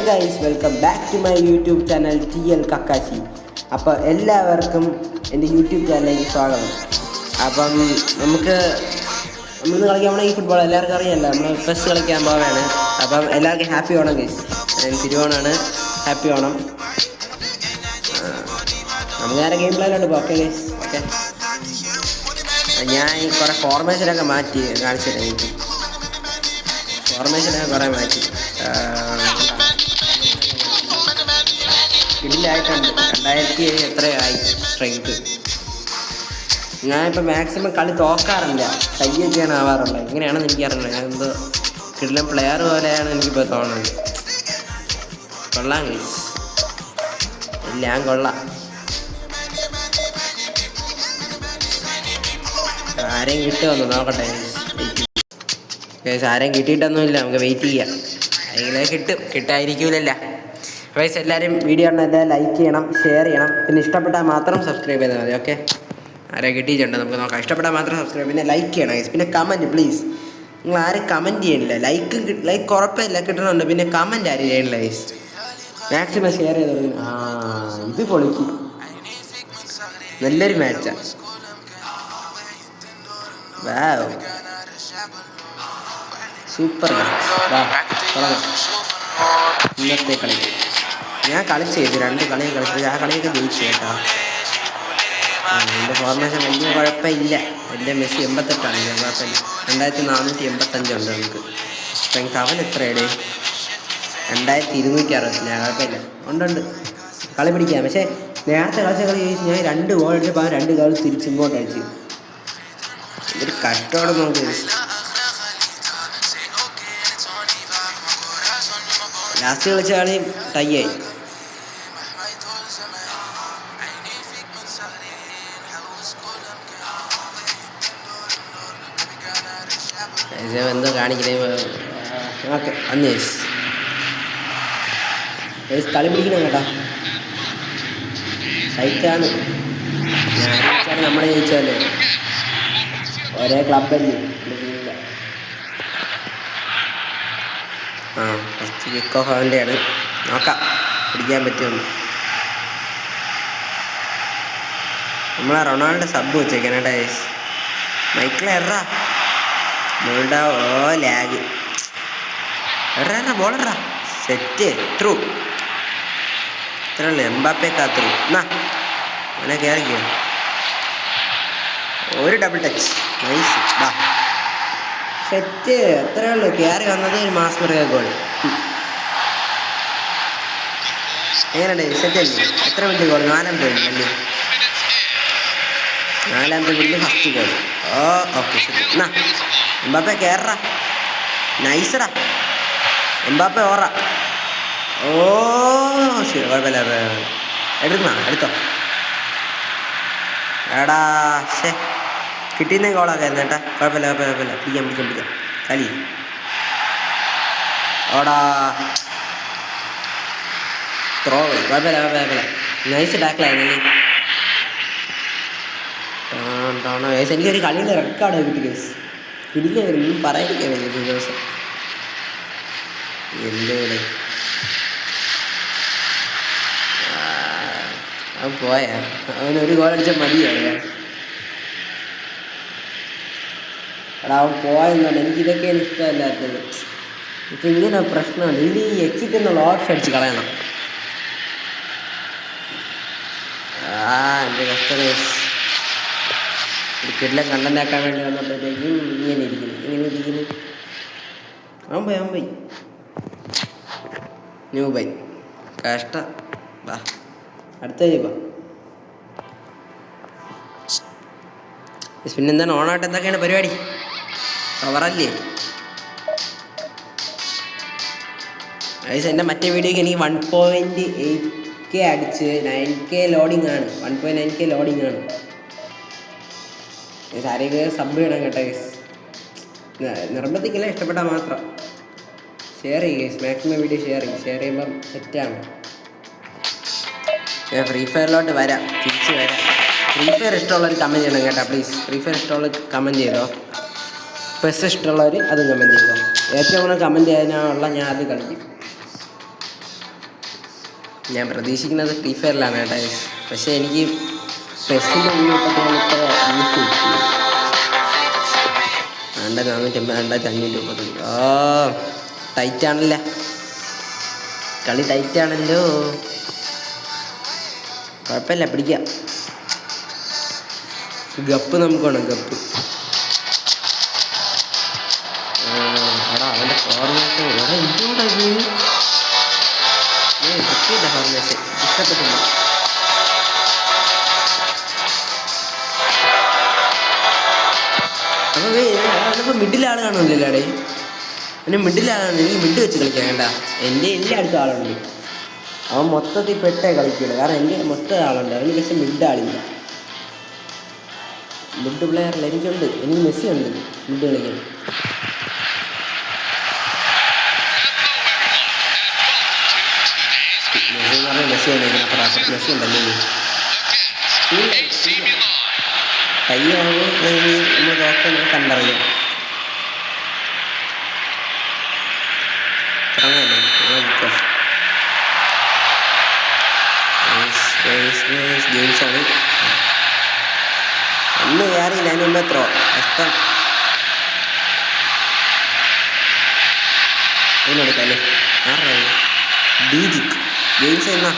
Guys, welcome back to my YouTube channel TL കക്കാശി. അപ്പോൾ എല്ലാവർക്കും എൻ്റെ യൂട്യൂബ് ചാനലിലേക്ക് സ്വാഗതം. അപ്പം നമ്മളിന്ന് കളിക്കാൻ പോകണം. ഈ ഫുട്ബോൾ എല്ലാവർക്കും അറിയാമല്ലോ, നമ്മൾ പെസ് കളിക്കാൻ പോവുകയാണ്. അപ്പം എല്ലാവർക്കും ഹാപ്പി ഓണം ഗൈസ്. തിരുവോണമാണ്, ഹാപ്പി ഓണം. നമുക്ക് നേരെ ഗെയിം പ്ലേയിലോട്ട് പോകാം. Okay guys, okay. ഞാൻ ഈ കുറേ ഫോർമേഷനൊക്കെ മാറ്റി കാണിച്ചിട്ട് ഫോർമേഷനൊക്കെ കുറേ മാറ്റി സ്കില്ലായിട്ടുണ്ട്. 2000 എത്രയായി സ്ട്രെങ്ത്. ഞാനിപ്പോൾ മാക്സിമം കളി തോക്കാറില്ല, കയ്യൊക്കെയാണ് ആവാറുള്ളത്. എങ്ങനെയാണെന്ന് എനിക്കറിയില്ല. ഞാൻ എന്തോ കിടിലൻ പ്ലെയർ പോലെയാണ് എനിക്കിപ്പോൾ തോന്നുന്നത്. കൊള്ളാം ഗൈസ്, ഞാൻ കൊള്ളാം. ആരെയും കിട്ടുമെന്ന് നോക്കട്ടെ ഗൈസ്. ആരെയും കിട്ടിയിട്ടൊന്നുമില്ല, നമുക്ക് വെയിറ്റ് ചെയ്യാം. ആരെങ്കിലും കിട്ടായിരിക്കൂലല്ല ഗൈസ്. എല്ലാവരും വീഡിയോ കണ്ടാൽ ലൈക്ക് ചെയ്യണം, ഷെയർ ചെയ്യണം, പിന്നെ ഇഷ്ടപ്പെട്ടാൽ മാത്രം സബ്സ്ക്രൈബ് ചെയ്താൽ മതി. ഓക്കെ, ആരെ കിട്ടിയിട്ടുണ്ട് നമുക്ക് നോക്കാം. ഇഷ്ടപ്പെട്ടാൽ മാത്രം സബ്സ്ക്രൈബ്, പിന്നെ ലൈക്ക് ചെയ്യണം ഗൈസ്. പിന്നെ കമൻറ്റ് പ്ലീസ്. നിങ്ങൾ ആരും കമൻറ്റ് ചെയ്യണില്ല. ലൈക്ക് കുഴപ്പമില്ല, കിട്ടണമുണ്ട്. പിന്നെ കമൻറ്റ് ആരും ചെയ്യണില്ല ഗൈസ്. മാക്സിമം ഷെയർ ചെയ്ത് തുടങ്ങി. ഇത് പൊളിക്കും, നല്ലൊരു മാച്ചാണ്. വാവ്, സൂപ്പർ. ഇന്നത്തെ കളി ഞാൻ കളിച്ചു, 2 കളി കളിച്ചത്. ആ കളിയൊക്കെ ജയിച്ചു കേട്ടോ. എൻ്റെ ഫോർമേഷൻ വലിയ കുഴപ്പമില്ല. എൻ്റെ മെസ്സി 88ആണ്, കുഴപ്പമില്ല. 2485 ഉണ്ട് നമുക്ക് സ്ട്രെങ്ത്. അവൻ എത്രയുടെ 2260. കുഴപ്പമില്ല, ഉണ്ട് കളി പിടിക്കാം. പക്ഷേ നേരത്തെ കളിച്ച കളി ചോദിച്ചു ഞാൻ 2 ഗോൾ അടിച്ചപ്പോൾ 2 ഗോൾ തിരിച്ചിങ്ങോട്ട് അടിച്ചു. ഇതൊരു കഷ്ടമാണ് നോക്കി. ലാസ്റ്റ് കളിച്ച കളി ടൈ ആയി. എന്തോ കാണിക്കുന്നത്. ഓക്കെ, അന്നേസ് കളി പിടിക്കണം കേട്ടോ. ടൈറ്റാണ്. ഞാൻ ജയിച്ചാൽ നമ്മൾ ജയിച്ചാലേ, ഒരേ ക്ലബ്ബല്ലേ. ഫസ്റ്റ് കിക്ക് ഓഫ് അവൻ്റെയാണ്. നോക്കാം പിടിക്കാൻ പറ്റുമെന്ന്. നമ്മളെ റൊണാൾഡോ സബ് വെച്ചേക്കാനായിട്ട് ഗൈസ്. മൈക്കിൾ എറാ മോൾഡ. ലാഗ് ബോളറാ. Set through. ഇത്ര ഉള്ളു. എംബാപ്പെ കാത്തു എന്നാ അവനെ കയറിക്കോ. ഒരു ഡബിൾ ടച്ച്, നൈസ്. വാ, സെറ്റ്. എത്രയേ ഉള്ളൂ. കയറി വന്നത് ഒരു മാസ്മറിയ ഗോൾ. എങ്ങനെയുണ്ട്? സെറ്റല്ലേ? എത്ര വലിയ ഗോൾ? 4ാമത്തെ അല്ലേ? 4ാമത്തെ വലിയ ഫസ്റ്റ് ഗോൾ. ഓക്കെ ശരി. എന്നാ എംബാപ്പെ കയറാ. നൈസറാ എംബാപ്പെ. ഓറ. ശരി, കുഴപ്പമില്ല. എടുത്തോ എടാ. ശേ, കിട്ടിയെന്നേ ഗോളാക്കായിരുന്നു കേട്ടാ. കുഴപ്പമില്ല. പിടിക്കാം കളി. ഓടാ, ത്രോ. കുഴപ്പമില്ല. നൈസ് ടാക്കിലായിരുന്നല്ലേ. എനിക്കൊരു കളിയുടെ റെക്കോർഡ് കിട്ടി കേസ്. പിടിക്കാൻ വരും പറയാതിരിക്കാൻ പറ്റും ദിവസം. എന്തോ അവൻ പോയാ. അവനൊരു ഗോൾ അടിച്ചാൽ മതിയായ. എടാ, അവൻ പോയെന്നാണ്. എനിക്കിതൊക്കെയാണ് ഇഷ്ടമല്ലാത്തത്. ഇപ്പം ഇങ്ങനെ പ്രശ്നമാണ്. ഇനി ഈ എക്സിറ്റ് എന്നുള്ള ഓപ്ഷൻ അടിച്ച് കളയണം. എൻ്റെ കസ്റ്റമേഴ്സ് ഒരിക്കലും കണ്ടന്റ് ആക്കാൻ വേണ്ടി വന്നപ്പോഴത്തേക്കും ഇങ്ങനെ ഇരിക്കുന്നു. അവൻ പോയി ന്യൂ ബൈ. കഷ്ടം. വാ, അടുത്ത പിന്നെന്താണ്? ഓണായിട്ട് എന്തൊക്കെയാണ് പരിപാടി? കവറല്ലേ ഗൈസ്? എൻ്റെ മറ്റേ വീഡിയോക്ക് എനിക്ക് 1.8K അടിച്ച് 9K ലോഡിങ് ആണ്. 1.9K ലോഡിങ് ആണ്. ആരെയൊക്കെ സബ് ചെയ്യണം കേട്ടോ ഗൈസ്. നിർബന്ധിക്കില്ല, ഇഷ്ടപ്പെട്ടാൽ മാത്രം ഷെയർ ചെയ്യുക ഗൈസ്. മാക്സിമം വീഡിയോ ഷെയർ ചെയ്യുമ്പം സെറ്റാണ്. ഞാൻ ഫ്രീ ഫയറിലോട്ട് തിരിച്ച് വരാം. ഫ്രീ ഫയർ ഇഷ്ടമുള്ളവർ കമൻറ്റ് ചെയ്യണം കേട്ടോ പ്ലീസ്. ഫ്രീ ഫയർ ഇഷ്ടമുള്ളവർ കമൻറ്റ് ചെയ്തോ. പെസ് ഇഷ്ടമുള്ളവർ അതും കമൻറ്റ് ചെയ്തോ. ഏറ്റവും കൂടുതൽ കമൻറ്റ് ചെയ്യാനുള്ള ഞാൻ അത് കളിക്കും. ഞാൻ പ്രതീക്ഷിക്കുന്നത് ഫ്രീ ഫയറിലാണ് കേട്ടോ. പക്ഷേ എനിക്ക് പെസ്സിൻ്റെ ഉള്ളിൽ ഇത്ര യൂസ് കിട്ടി. 450, 530. ഓ ടൈറ്റാണല്ലോ, കളി ടൈറ്റാണല്ലോ. കുഴപ്പമില്ല, പിടിക്കാം. ഗപ്പ് നമുക്ക് വേണം, ഗപ്പ്. എടാ അവൻ്റെ ഫോർമേഷൻ എടാ എന്തുകൊണ്ടത് കിട്ടിയില്ല. ഫോർമേഷൻ ഇഷ്ടപ്പെട്ടില്ല. അപ്പോൾ മിഡിൽ ആൾ കാണുമല്ലോ അടേ. പിന്നെ മിഡിൽ ആളാണ്, എനിക്ക് മിഡ് വെച്ച് കളിക്കാൻ വേണ്ട. എൻ്റെ അടുത്ത ആളുണ്ട്, അവൻ മൊത്തത്തിൽ പെട്ടേ കളിക്കില്ല. കാരണം എൻ്റെ മൊത്തം ആളുണ്ട്, അവന് പക്ഷേ മിഡ് ആളില്ല. മിഡ് പ്ലെയറിൽ എനിക്കുണ്ട്, എനിക്ക് മെസ്സി ഉണ്ട് മിഡ് കളിക്കാൻ. മെസ്സി എന്ന് പറഞ്ഞാൽ മെസ്സി ഉണ്ട്, ഇതിനപ്പുറം മെസ്സി ഉണ്ടല്ലേ. കയ്യാകുമ്പോൾ നമ്മൾ നോക്കാൻ കണ്ടറിയാം. ഗെയിംസാണ് ഒന്നും കയറിയില്ല. അതിന് മുമ്പ് എത്രോ ഇഷ്ടം ഇതിനെടുക്കല്ലേ. ആറാ ഡീജിക് ഗെയിംസ് എന്നാ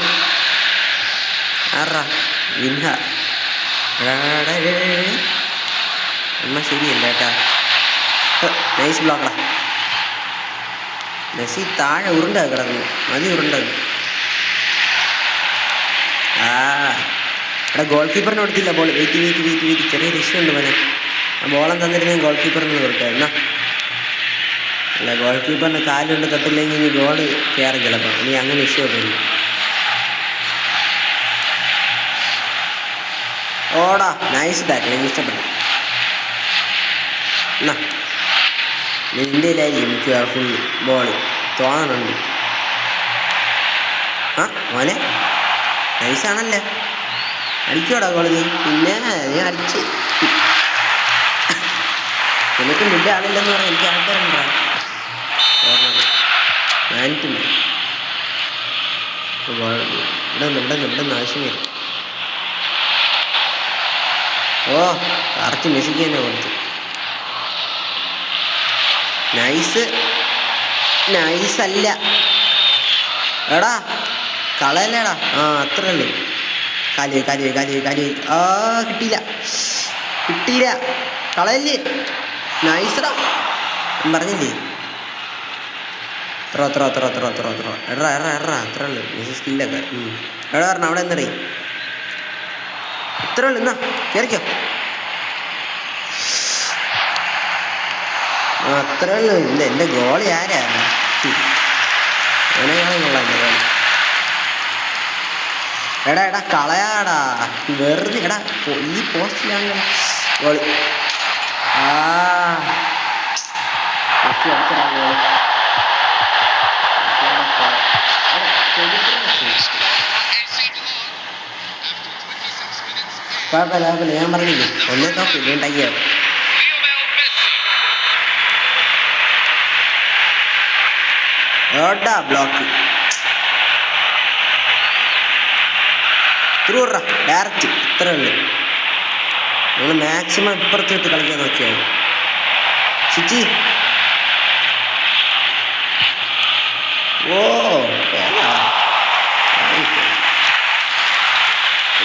ആറാ വിൻഹ അമ്മ ശരിയല്ല കേട്ടാ. നൈസ് ബ്ലോക്കടാ. മെസ്സി താഴെ ഉരുണ്ട കിടന്നു, മതി ഉരുണ്ടത്. എടാ ഗോൾ കീപ്പറിന് കൊടുത്തില്ല ബോൾ. വെയിറ്റ് ചെറിയൊരു ഇഷ്യൂ ഉണ്ട് മോനെ. ആ ബോളം തന്നിരുന്നെങ്കിൽ ഗോൾ കീപ്പറിന് കൊടുക്കാം. എന്നാ അല്ല, ഗോൾ കീപ്പറിന് കാലുകൊണ്ട് തൊട്ടില്ലെങ്കിൽ ഇനി ഗോൾ കയറും ചിലപ്പോൾ. ഇനി അങ്ങനെ ഇഷ്യൂ ഒക്കെ ഉണ്ട്. ഓടാ നൈസ് ടാക്കിൾ, എനിക്ക് ഇഷ്ടപ്പെട്ടു. എന്നാ ഇന്ത്യയിലായിരിക്കും എനിക്ക് ഫുൾ ബോൾ തോന്നുന്നുണ്ട്. ആ മോനെ നൈസാണല്ലേ, അടിക്കോടാ ഗോൾ നീ. പിന്നെ നീ അടിച്ച് എനിക്ക് മിഡ് ആളില്ലെന്ന് പറയാം. എനിക്ക് ആൾക്കാരുണ്ടാ ഞാനിട്ടില്ല. ഇവിടെ ആവശ്യം വരും. ഓ കറക്റ്റ് മെസ്സിക്ക് തന്നെ കൊടുത്തു. നൈസല്ല എടാ, കളയല്ലേടാ. ആ അത്രേ ഉള്ളൂ. കാലി ആ കിട്ടിയില്ല കളയല്ലേ. നൈസടാ, പറഞ്ഞില്ലേ. എത്ര എറാ അത്ര ഉള്ളു. മെസ്സി സ്കില്ലൊക്കെ എവിടെ പറഞ്ഞ അവിടെ എന്നറിയ. ഇത്ര ഉള്ളു. എന്നാ കയറിക്കോ. അത്ര ഉള്ളു. എൻ്റെ ഗോളി ആരാ അവനെക്കാളും കൊള്ളാം എൻ്റെ ഗോളി. എടാ കളയാടാ വെറുതെ. എടാ ഈ പോസ്റ്റിലാണ് ഗോളി. കുഴപ്പമില്ല, ഞാൻ പറഞ്ഞില്ലേ ഒന്നേ നോക്കില്ല ഉണ്ടാക്കിയോ. എടാ ബ്ലോക്ക് ത്രൂറാ ഡയറക്റ്റ്. ഇത്രേ ഉള്ളൂ. നമ്മൾ മാക്സിമം ഇപ്പുറത്ത് വിട്ട് കളിക്കാൻ നോക്കിയാൽ ചിച്ചി. ഓ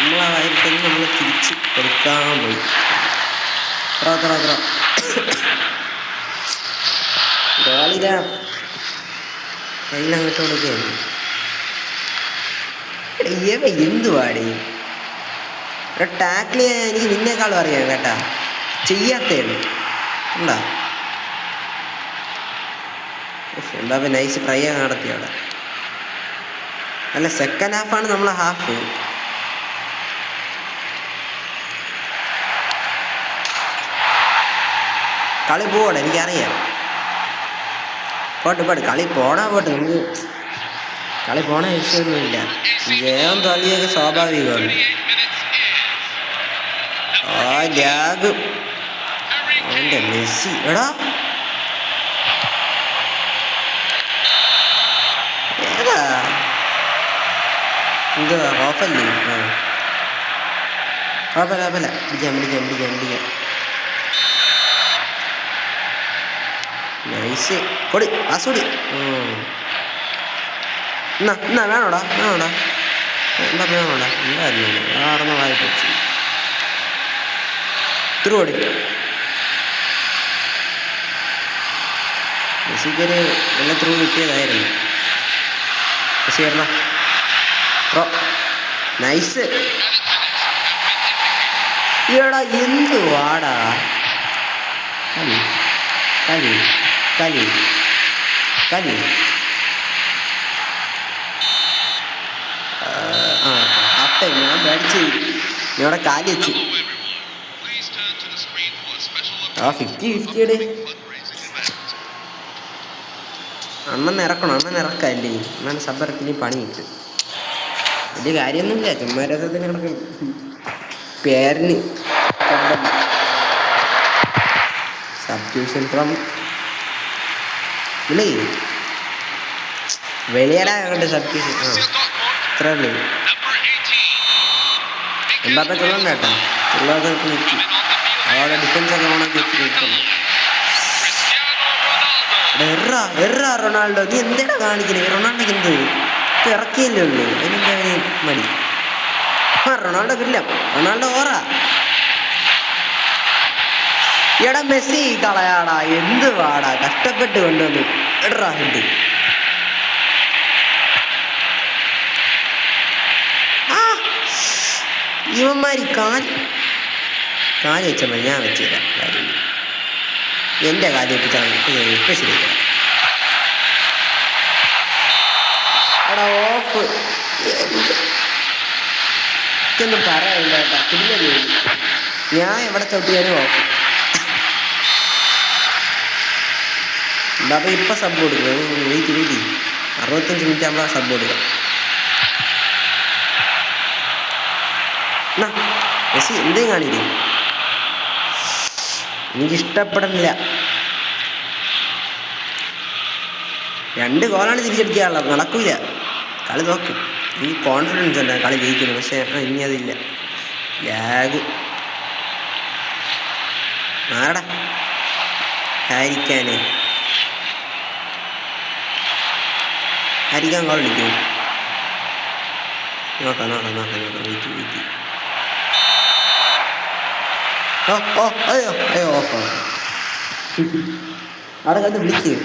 നമ്മളായിട്ട് നമ്മൾ തിരിച്ച് കൊടുക്കാൻ പോയി. ഗോളില കയ്യിലങ്ങോട്ട് കൊടുക്കുകയാണ്. എന്തുവാടി ടാക്കിൾ ചെയ്യാൻ എനിക്ക് നിന്നേക്കാളും അറിയാം കേട്ടാ. ചെയ്യാത്തേണ് ഉണ്ടാ. എന്താ നൈസ് ട്രൈ നടത്തി അവിടെ. അല്ല സെക്കൻഡ് ഹാഫാണ് നമ്മളെ ഹാഫ്. കളി പോട്ടെ, എനിക്കറിയാം. പോട്ട് കളി പോണാ പോട്ടെ. നമുക്ക് കളി പോണ വിഷയമൊന്നുമില്ല. ജയം തോൽവിയൊക്കെ സ്വാഭാവികമാണ്. ജാഗ് അവൻ്റെ മെസ്സി. എടാ ഏതാ എന്തുവാ ഓഫല്ലേ? ആ കുഴപ്പമില്ല പിടിക്കാം. നൈസ് കൊടി ആസോടി. എന്നാ വേണോടാ എന്താ വേണോടാ എന്തായിരുന്നു ആർന്ന വായിട്ട് ഇത്തിരി കൊടി. മെസ്സിക്കൊരു നല്ല ത്രൂ കിട്ടിയതായിരുന്നു. മെസ്സി വരണം പ്രോ. നൈസ്. ഈടാ എന്ത് വാടാ കളി ഹാഫ് ടൈം ഞാൻ പേടിച്ച് ഇവിടെ കാലി വെച്ച്. 50-50 അണ്ണൻ ഇറക്കല്ലേ. അണ്ണൻ സബ്ബറക്കിനി പണി കിട്ടും. വലിയ കാര്യമൊന്നുമില്ല, ചുമ്മാ രസത്തിന് കിടക്കും. പേരിന് സബ്സ്റ്റിറ്റ്യൂഷൻ ഫ്രം ഇല്ലേ വെളിയടാ അങ്ങോട്ട് സബ്സ്റ്റിറ്റ്യൂഷൻ. ഇത്രേ ഉള്ളൂ. എംബാപ്പെ തുള്ളണ്ട കേട്ടോ, തുള്ളാതെ നിൽക്കി അവിടെ ഡിഫൻസൊക്കെ ഓണാക്കി വെച്ചിട്ടുണ്ട്. എറാ റൊണാൾഡോ, നീ എന്തെടാ കാണിക്കണേ? റൊണാൾഡോക്ക് എന്ത് ഇറക്കിയല്ലേ ഉള്ളൂ, അതിനെന്താ മടി? റൊണാൾഡോ കിട്ടില്ല, റൊണാൾഡോ ഓറാ. എടാ മെസ്സി കളയാടാ, എന്ത് വാടാ കഷ്ടപ്പെട്ട് കൊണ്ടുവന്നു. എടാ ഹെഡ് ഇവന്മാരി കാല് വെച്ചോ, ഞാൻ വെച്ചില്ല. എൻ്റെ കാല് വെപ്പിച്ചാണ് ഇപ്പം ശരിയാക്കാം. എടാ ഓഫ് ഒന്നും പറയില്ല കേട്ടാ, കിടിലല്ലേ. ഞാൻ എവിടെ ചവിട്ടിയാലും ഓഫ്. അപ്പം ഇപ്പം സബ് കൊടുക്കുക, വെയിറ്റ് 65 മിനിറ്റ് ആകുമ്പോൾ സബ് കൊടുക്കുക. എന്നാ മെസ്സി എന്തേലും കാണില്ലേ? എനിക്കിഷ്ടപ്പെടുന്നില്ല. 2 ഗോളാണ് തിരിച്ചടിക്കാനുള്ളത്, നടക്കില്ല. കളി നോക്കും, എനിക്ക് കോൺഫിഡൻസ് ഉണ്ട് കളി ജയിക്കുന്നു. പക്ഷേ ഇനി അതില്ല. ലാഗ് ആരടാ ഹരിക്കാൻ ഗോൾ അടിക്കും. നോക്കാം വെയിറ്റ്. അയ്യോ ഓഫ്. അവിടെ കണ്ട് വിളിക്കുക.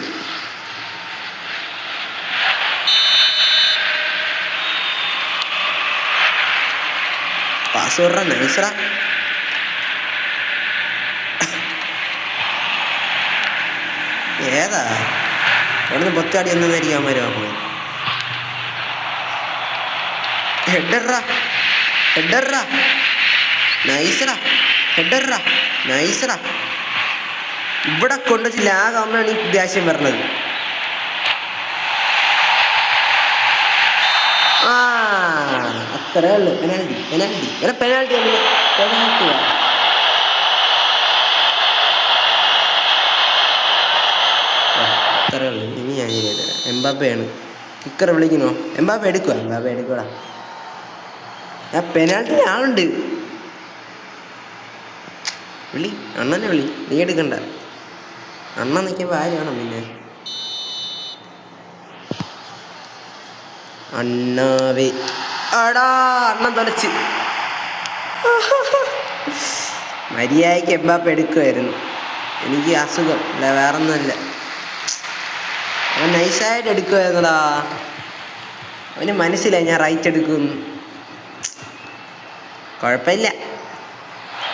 പാസ്വേർഡാ നൈസറാ. ഏതാ എവിടുന്ന് പൊത്താടി എന്നതായിരിക്കും അവന്മാർ നോക്കുന്നത്. ഹെഡറാ നൈസറാ. ഇവിടെ കൊണ്ടുവച്ച് ലാഗാകുമ്പോഴാണ് ഈ ദേഷ്യം വരണത്. അത്രേ ഉള്ളു. പെനാൽറ്റി അത്രേ ഉള്ളു. ഇനി ഞാൻ ചെയ്തുതരാം. എംബാപ്പയാണ് കിക്കർ വിളിക്കണോ? എംബാപ്പ എടുക്കൂടാ. ആ പെനാൽറ്റി ആളുണ്ട്. അണ്ണനെ വിളി, നീ എടുക്കണ്ട. അണ്ണൻ നിൽക്കുമ്പോൾ ആര് വേണം പിന്നെ? അണ്ണാവേ അണ്ണൻ തൊലച്ച്. മര്യാദയ്ക്ക് എംബാപ്പ എടുക്കുമായിരുന്നു. എനിക്ക് അസുഖം അല്ല, വേറൊന്നുമല്ല. അവൻ നൈസായിട്ട് എടുക്കുമായിരുന്നടാ. അവന് മനസ്സിലായി ഞാൻ റൈറ്റ് എടുക്കുമെന്ന്. കുഴപ്പമില്ല,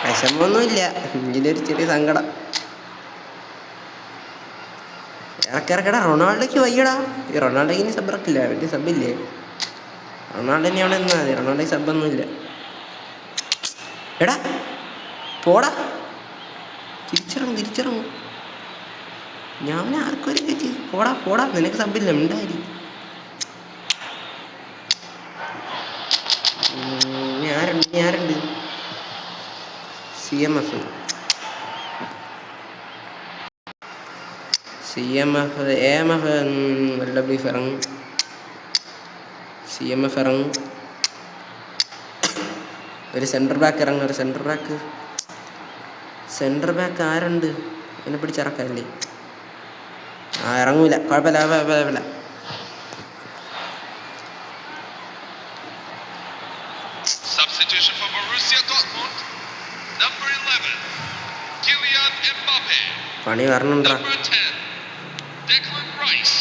വിഷമമൊന്നുമില്ല. ഇതിലൊരു ചെറിയ സങ്കടം. ഇറക്കിറക്കടാ, റൊണാൾഡോയ്ക്ക് വയ്യടാ. ഈ റൊണാൾഡോയ്ക്ക് ഇനി സബ് ഇറക്കില്ല, വലിയ സബില്ലേ. റൊണാൾഡോനെ അവിടെ നിന്നാൽ മതി, റൊണാൾഡോയ്ക്ക് സബൊന്നുമില്ല. എടാ പോടാ, തിരിച്ചിറങ്ങും. ഞാൻ ആർക്കും ഒരു കയറ്റി. പോടാ, നിനക്ക് സബില്ല, ഉണ്ടായി. ഞാനുണ്ട് CMF AMF LW ഇറങ്ങും. CMF ഇറങ്ങും. ഒരു സെൻറ്റർ ബാക്ക് ഇറങ്ങും. ഒരു സെൻറ്റർ ബാക്ക് ആരുണ്ട്? എന്നെ പിടിച്ചിറക്കല്ലേ? ഇറങ്ങൂല. കുഴപ്പമില്ല. Substitution for Borussia Dortmund. Number 11, Kylian Mbappe. പണി വരണുണ്ടാ. Number 10, Declan Rice.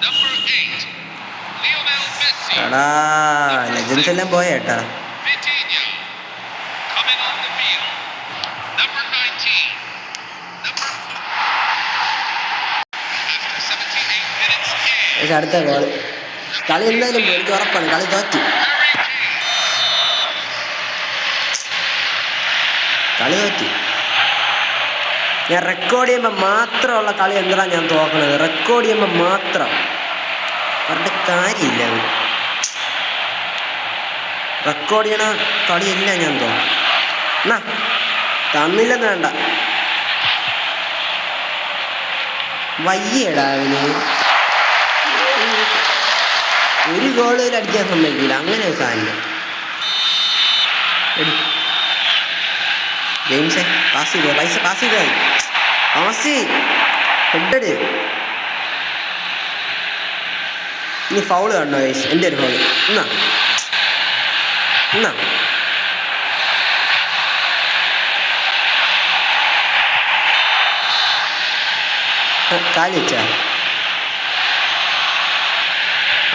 Number 8, Lionel Messi. എടാ ലെജൻസ് എല്ലാം പോയേട്ടാ. Vitinha coming on the field. Number 19. After 78 minutes in. അടുത്ത ഗോൾ. കളി എന്തായാലും എനിക്ക് ഉറപ്പാണ്. കളി തോറ്റു. ഞാൻ റെക്കോർഡ് ചെയ്യുമ്പോൾ മാത്രമുള്ള കളി എന്തിനാണ് ഞാൻ തോക്കണത്? റെക്കോർഡ് ചെയ്യുമ്പോൾ മാത്രം അവരുടെ കാര്യമില്ല. അത് റെക്കോർഡ് ചെയ്യണ കളിയല്ല ഞാൻ തോന്നും. എന്നാ തന്നില്ലെന്ന് വേണ്ട. വയ്യടാ അവന്. ഒരു ഗോൾ അടിക്കാൻ സമ്മതിക്കില്ല. അങ്ങനെ ഒരു സാധനം. ജെയിംസേ പാസ് ചെയ്തോ. പാസ് ചെയ്തോ. ഹെഡ്. ഇനി ഫൗള് കാണണോ ഗൈസ്? എൻ്റെ ഒരു ഫൗള്. എന്നാ കാലി വെച്ചാ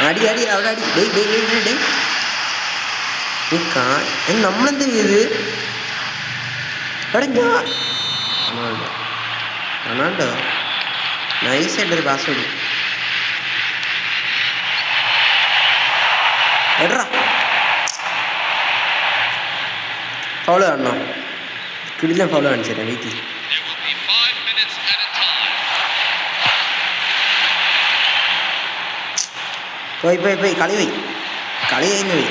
അടി അവിടെ അടി. നമ്മളെന്ത് ചെയ്ത്? എടാ റൊണാൾഡോ നൈസായിട്ടൊരു പാസ് കൊടു. എടാ ഫൗള് കാണണോ? കിടിലൻ ഫൗള് കാണിച്ചു തരാം. വെയിറ്റ്. പോയി കളി കഴിഞ്ഞു പോയി.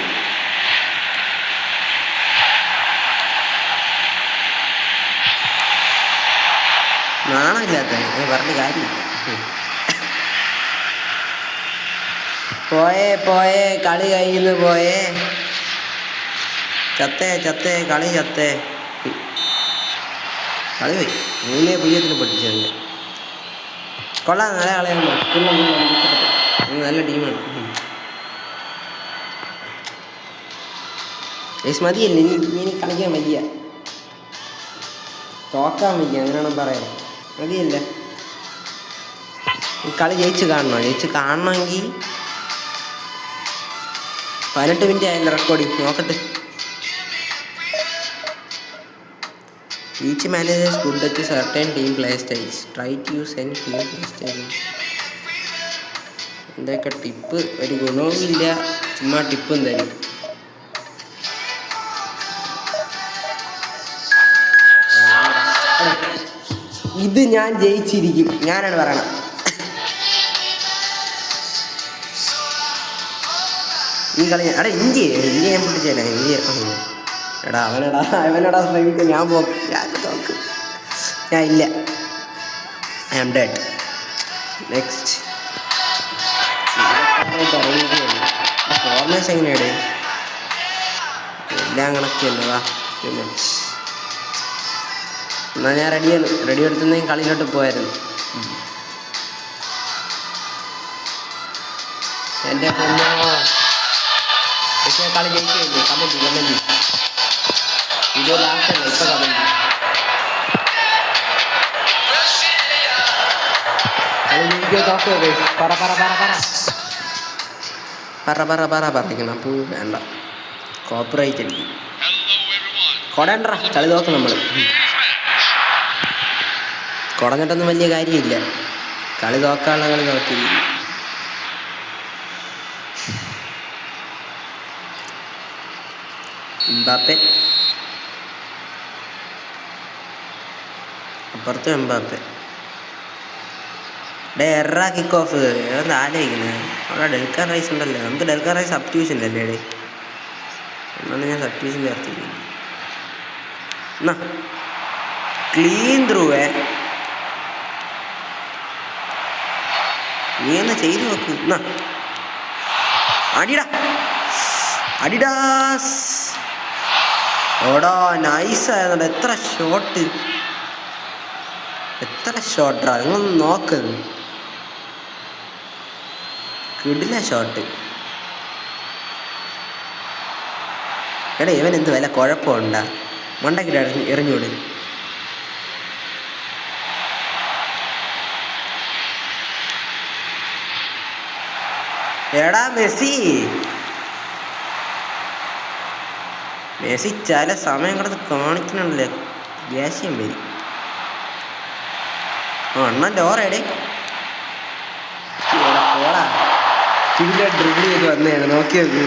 നാണമില്ലാത്ത പറഞ്ഞ കാര്യമില്ല. പോയേ കളി കഴിയുന്നു. ചത്തേ കളി പോയി. 3-0 പൊട്ടിച്ചത്. കൊള്ളാം. നല്ല കളിയാണ്. നല്ല ടീമാണ്. മതിയല്ലേ ഇനി കളിക്കാൻ വയ്യ. തോക്കാൻ വയ്യ. അങ്ങനെയാണോ പറയാം? മതിയല്ല. കളി ജയിച്ച് കാണണമെങ്കിൽ 18 മിനിറ്റ് ആയല്ലോ റെക്കോർഡിങ്. നോക്കട്ടെ. Each manager is good at certain team play styles. Try to use any team play style. എന്തൊക്കെ ടിപ്പ്? ഒരു ഗുണവും ഇല്ല. ചുമ്മാ ടിപ്പും തരും. ഇത് ഞാൻ ജയിച്ചിരിക്കും. ഞാനാണ് പറയണം. ഈ കളി ഇന്ത്യ ഞാൻ പിടിച്ചേനെ. എടാ അവനടാ ശ്രമിക്കും. ഞാൻ തോക്കും. ഞാൻ ഇല്ല. I am dead. Next formation എങ്ങനെയാണ്? എല്ലാം കണക്കല്ലതാ. എന്നാൽ ഞാൻ റെഡി എടുത്തുന്നെങ്കിൽ കളിയിലോട്ട് പോയായിരുന്നു. എൻ്റെ പക്ഷേ കളി ജയിക്കില്ലേ? Comment video ലാസ്റ്റല്ല. ഇപ്പം കമൻറ്റ് വീഡിയോ തോക്കോ? പറയണം. അപ്പോൾ വേണ്ട, കോപ്പറേറ്റ് അടിക്കും. കൊടേണ്ട കളി നോക്കും നമ്മൾ. കുടഞ്ഞിട്ടൊന്നും വലിയ കാര്യമില്ല. കളി നോക്കാനുള്ള കളി നോക്കി. എംബാപ്പെ അപ്പുറത്തും എംബാപ്പെ. എറാ kick off. ഏതാ ആലോചിക്കണേ? അവിടെ ഡെൽക്കാർ റൈസ് ഉണ്ടല്ലോ. നമുക്ക് ഡെൽക്കാർ റൈസ് സബ്സ്റ്റിറ്റ്യൂഷൻ അല്ലേ? എന്നാണ് ഞാൻ സബ്സ്റ്റിറ്റ്യൂഷൻ ചേർത്തിരിക്കുന്നത്. എന്നാ ക്ലീൻ ത്രൂവേ. നീ എന്നാ ചെയ്തു നോക്കൂ. എന്നാ അടിടാസ്. ഓടാ നൈസായിരുന്നു. എത്ര ഷോട്ടാ നിങ്ങളൊന്ന് നോക്കത്. കിടില ഷോട്ട്. എടാ ഇവൻ എന്ത് വല്ല കുഴപ്പമുണ്ടാ? മണ്ടക്കിട്ട് എറിഞ്ഞൂട്. എടാ മെസ്സി ചില സമയം കിടന്ന് കാണിക്കണല്ലേ, ദേഷ്യം വരും. അണ്ണൻ്റെ ഓറേടേ പോടാ. കിടിലൻ ഡ്രിബിൾ ചെയ്ത് വന്നതാണ്. നോക്കി നോക്ക്,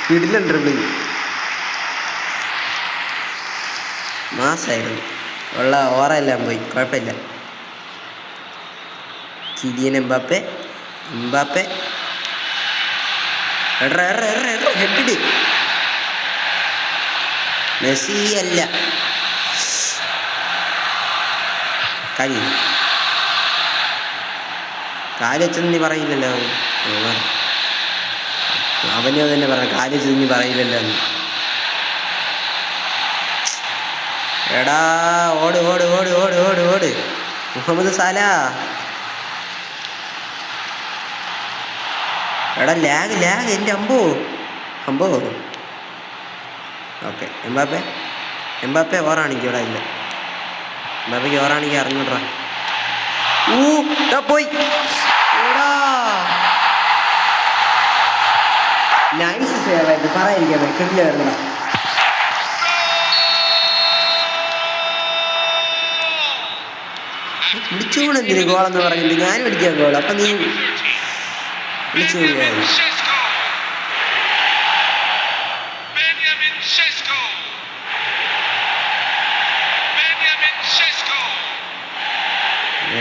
കിടിലൻ ഡ്രിബിൾ മാസായിരുന്നു. ഉള്ള ഓറെല്ലാം പോയി, കുഴപ്പമില്ല. Kylian Mbappe head. മെസ്സി അല്ല കാല് വെച്ചെന്ന് നീ പറയില്ലല്ലോ. അവനോ തന്നെ പറഞ്ഞ കാല് വെച്ചെന്ന് നീ പറയില്ലല്ലോ. എടാ ഓട് മുഹമ്മദ് സാലാ. എടാ ലാഗ് എൻ്റെ അമ്പോ. ഓക്കെ എംബാപ്പെ ഓറാണെങ്കിൽ ഇവിടെ ഇല്ല. എംബാപ്പയ്ക്ക് ഓറാണെങ്കിൽ അറിഞ്ഞൂടാ. പോയി. നൈസ് സേവായിരുന്നു, പറയാതിരിക്കാൻ കിടില വരണ. വിളിച്ചുകൂടെന്തിന് ഗോളെന്ന് പറഞ്ഞിട്ട് ഞാനും അടിക്കാൻ ഗോൾ. അപ്പം നീ വിളിച്ചു പോയായിരുന്നു.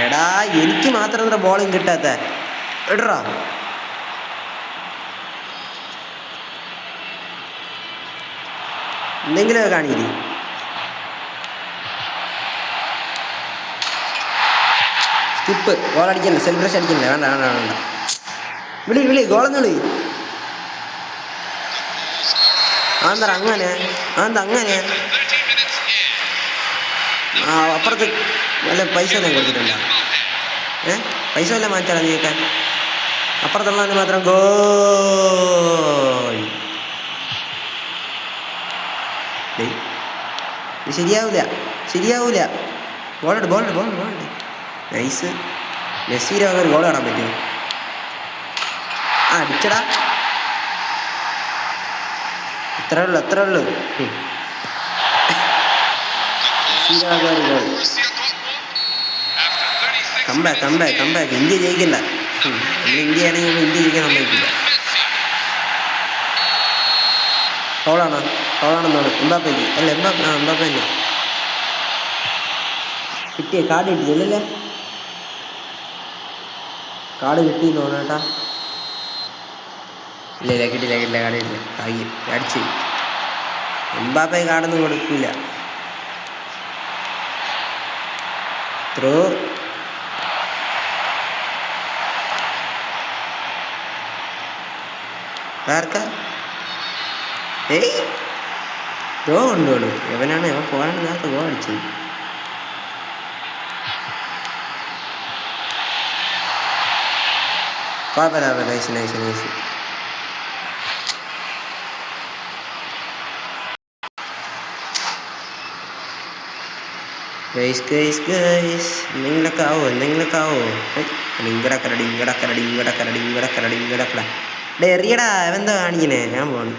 എടാ എനിക്ക് മാത്രം ഇത്ര ബോളിങ് കിട്ടാത്ത എടാ. എന്തെങ്കിലും കാണിയില്ലേ? സ്കിപ്പ്. ഗോൾ അടിക്കല്ലേ, സെലിബ്രേഷൻ അടിക്കല്ലേ. വേണ്ട വിളി ഗോളെന്ന് വിളി. അങ്ങനെ അപ്പുറത്ത് വല്ല പൈസ എല്ലാം കൊടുത്തിട്ടുണ്ടോ? പൈസ എല്ലാം വാങ്ങിച്ചാലോ നീക്കാൻ? അപ്പുറത്തുള്ളതിന് മാത്രം ഗോൾ. ശരിയാവൂല. ബോളുണ്ട്. നൈസ്. മെസ്സിയുടെ ഒരു ഗോൾ കാണാൻ പറ്റുമോ? അടിച്ചടാ. എത്ര ഉള്ളു. കമ്പാക്ക്. ഇന്ത്യ ജയിക്കില്ല. ഇന്ത്യ ആണെങ്കിൽ ഇന്ത്യ ജയിക്കാൻ സമ്മതിക്കില്ല. ഫൗളാണെന്നോട് എംബാപ്പയ്ക്ക് അല്ല. എംബാപ്പ തന്നെ കിട്ടിയ കാർഡ് കിട്ടിയല്ലേ? കാർഡ് കിട്ടിയെന്ന് തോന്നേട്ടാ. ഇല്ല കിട്ടില്ല കാർഡ് കിട്ടില്ല. അടിച്ച് എംബാപ്പയെ കാർഡൊന്നും കൊടുക്കില്ല. ത്രോ. ആർക്കാ? ഗോ കൊണ്ടോളൂ. എവനാണ് പോകാനാണ് നേരത്തെ ഗോ അടിച്ചത്. കുഴപ്പമില്ല. നൈസ്. ഗൈസ് എന്തെങ്കിലൊക്കെ ആവോ. ഇങ്ങടക്കരടി. എറിയടാ. അവെന്താ കാണിക്കണേ? ഞാൻ പോണു.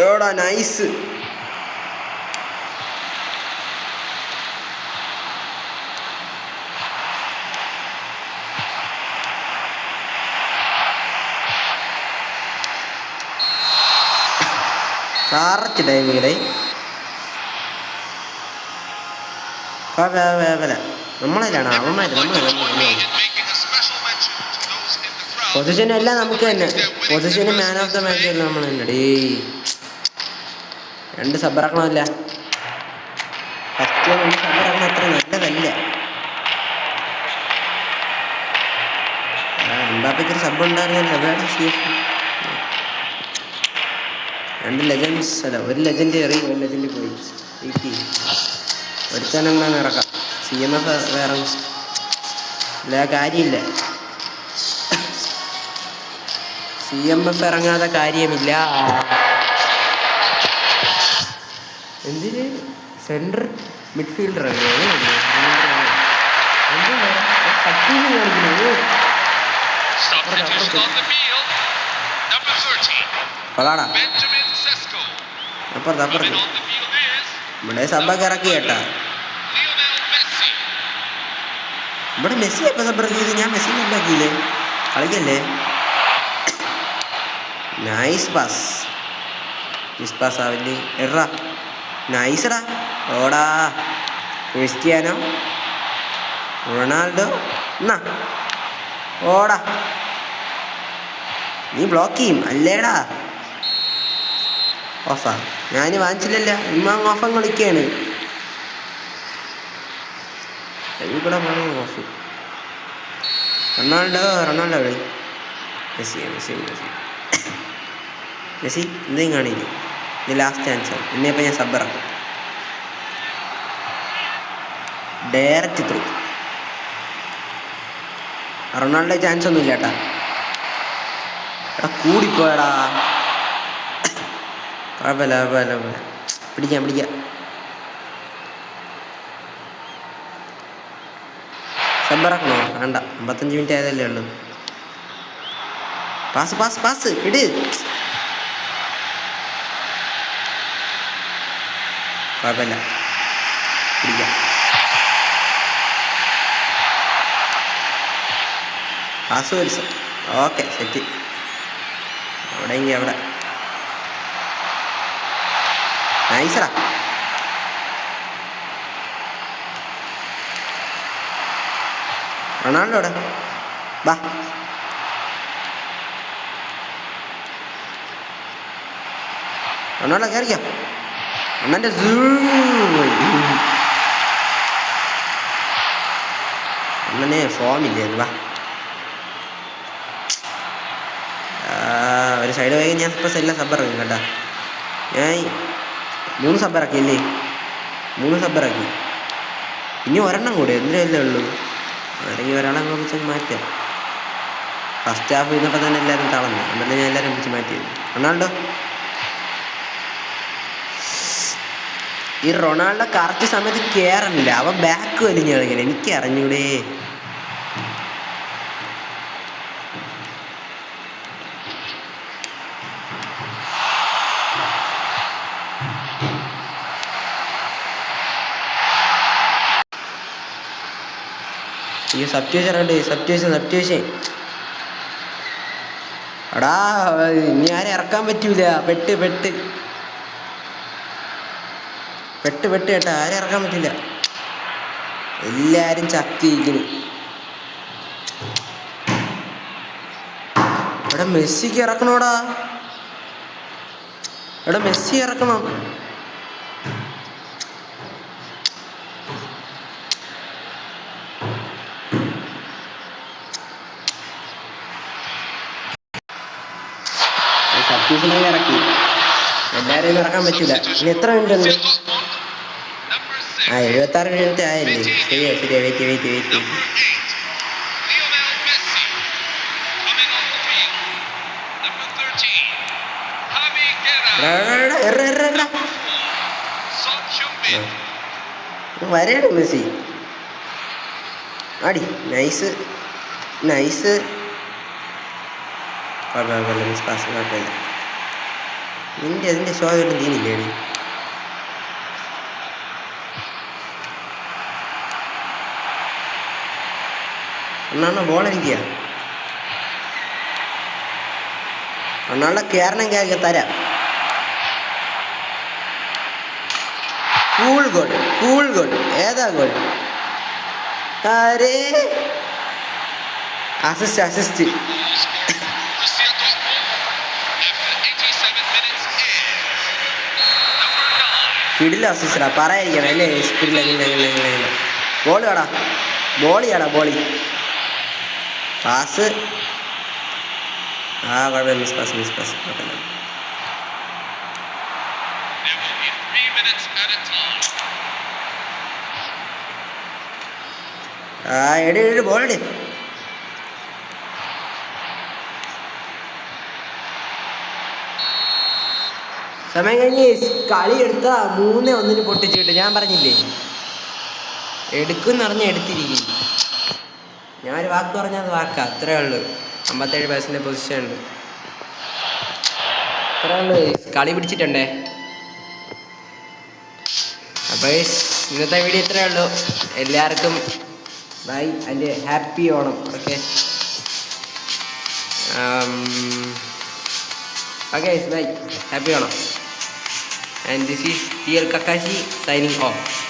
എടാ നൈസ്. കറക്റ്റ് ടൈമിടെ. നമ്മളല്ലാണ് പൊസിഷൻ എല്ലാം നമുക്ക് തന്നെ. പൊസിഷന് മാൻ ഓഫ് ദ മാച്ച് എല്ലാം നമ്മൾ തന്നെ. രണ്ട് സബറാക്കണമല്ല. ഫസ്റ്റ് സബറാക്കണം അത്ര നല്ലതല്ല. എംബാപ്പയ്ക്ക് ഒരു സബ് ഉണ്ടായിരുന്നല്ലോ. വേറെ CF 2 ലെജൻഡ്സ് അല്ല, ഒരു ലെജൻഡ് കയറി, ഒരു ലെജൻഡ് പോയി. ഒരുത്തനെന്നാണ് ഇറക്കാം. CMF വേറെ ഇല്ല, കാര്യമില്ല. CMF ഇറങ്ങാതെ കാര്യമില്ല. എന്തിന് central midfielder Substitution on the field. Number 13. കൊള്ളാടാ. Benjamin Sesko. അപ്പുറത്ത് Coming അപ്പുറത്ത് on the field is ഇവിടെ സബ്ബൊക്കെ ഇറക്കി കേട്ടാ. Lionel Messi. ഇവിടെ മെസ്സി എപ്പോൾ സബ്ബിറക്കിയത്? ഞാൻ മെസ്സി സബ്ബാക്കിയില്ലേ? കളിക്കല്ലേ? Nice pass. മിസ് പാസ് ആവില്ലേ? എറാ നൈസടാ. ഓടാ ക്രിസ്ത്യാനോ റൊണാൾഡോ. എന്നാ ഓടാ. നീ ബ്ലോക്ക് ചെയ്യും അല്ലേടാ? ഓഫാ. ഞാൻ വാങ്ങിച്ചില്ലല്ല. ഓഫം കളിക്കുകയാണ്. ഇവിടെ ഓഫ്. റൊണാൾഡോ കളി. മെസ്സി എന്തെങ്കിലും കാണില്ല. ഇത് ലാസ്റ്റ് ചാൻസാണ്. ഇന്നിപ്പോൾ ഞാൻ സബ്ബറാക്കും. Direct through. റൊണാൾഡോ ചാൻസ് ഒന്നും ഇല്ല കേട്ടാ. എടാ കൂടിപ്പോയടാ. കുഴപ്പമില്ല. പിടിക്കാം. സബ്ബറാക്കണോ? വേണ്ട, 55 മിനിറ്റ് ആയതല്ലേ ഉള്ളൂ. പാസ് ഇട്. കുഴപ്പമില്ല, പിടിക്കാം. പാസ് വരിച്ച. Okay, set. അവിടെയെങ്കിൽ അവിടെ നൈസറാ. റൊണാൾഡോ അവിടെ വാ. റൊണാൾഡോ കയറിക്കോ. അണ്ണൻ്റെ അണ്ണനെ ഫോമില്ലേ? വാ. ഒരു സൈഡ് പോയി. ഞാൻ ഇപ്പോൾ എല്ലാം സബ്ബറാക്കും കേട്ടാ. ഞാൻ 3 സബ്ബറാക്കി അല്ലേ? 3 സബ്ബറാക്കി. ഇനി ഒരെണ്ണം കൂടെ എന്തിനല്ലേ ഉള്ളൂ. ആരെങ്കിലും ഒരാളെ വിളിച്ച് മാറ്റാം. ഫസ്റ്റ് ഹാഫ് ഇരുന്നപ്പോൾ തന്നെ എല്ലാവരും തളർന്നു. എന്നിട്ട് ഞാൻ എല്ലാവരും വിളിച്ച് മാറ്റിയത്. റൊണാൾഡോ. ഈ റൊണാൾഡോ കറക്റ്റ് സമയത്ത് കയറണില്ല. അവൻ ബാക്ക് വലിഞ്ഞ് കളിക്കണം. എനിക്ക് അറിഞ്ഞൂടെ. ഈ സബ്റ്റ്യൂഷൻ എടാ, ഇനി ആരെ ഇറക്കാൻ പറ്റൂല. പെട്ട് കേട്ടാ. ആരെ ഇറക്കാൻ പറ്റില്ല. എല്ലാരും ചക്കിയിരിക്കുന്നു. എടാ മെസ്സിക്ക് ഇറക്കണോടാ. മെസ്സി ഇറക്കണം. സബ്റ്റ്യൂഷനായി ഇറക്കി. എല്ലാവരെയും ഇറക്കാൻ പറ്റില്ല. ഇനി എത്ര മിനിറ്റ് ഉണ്ട്? 76 മിനിറ്റ് ആയല്ലേ? ശരിയാ. വെയിറ്റ്. വരേണ് മെസ്സി. അടി നൈസ്. കുഴപ്പമില്ല. മിസ് പാസ് കുഴപ്പമില്ല. അതിൻ്റെ ഷോ ഒന്നും തീനില്ലേടി. അണ്ണാ ബോളടിക്കുക. അണ്ണാളെ കയറണം തരാം. Cool goal. ഏതാ ഗോൾ? അസിസ്റ്റ്. കിടില അസിസ്റ്ററാ. പറയാതിരിക്കണം അല്ലേ? കിടില. ബോളിയാടാ. പാസ് കുഴപ്പമില്ല. മിസ് പാസ് കുഴപ്പമില്ല. There will be 3 minutes added time. എടി ബോളെടി. സമയം കഴിഞ്ഞ് കളി എടുത്താ 3-1 പൊട്ടിച്ചിട്ട് ഞാൻ പറഞ്ഞില്ലേ, എടുക്കുമെന്ന് പറഞ്ഞാൽ എടുത്തിരിക്കും. ഞാനൊരു വാക്ക് പറഞ്ഞാൽ അത് വാക്കാ. അത്രേ ഉള്ളൂ. 57% പൊസിഷൻ ഉണ്ട്. അത്രേ ഉള്ളൂ. കളി പിടിച്ചിട്ടുണ്ടേ. അപ്പോൾ ഇന്നത്തെ വീഡിയോ ഇത്രേ ഉള്ളൂ. എല്ലാവർക്കും bye and happy Onam. Okay okay bye, happy Onam. And this is TL Kakashi signing off.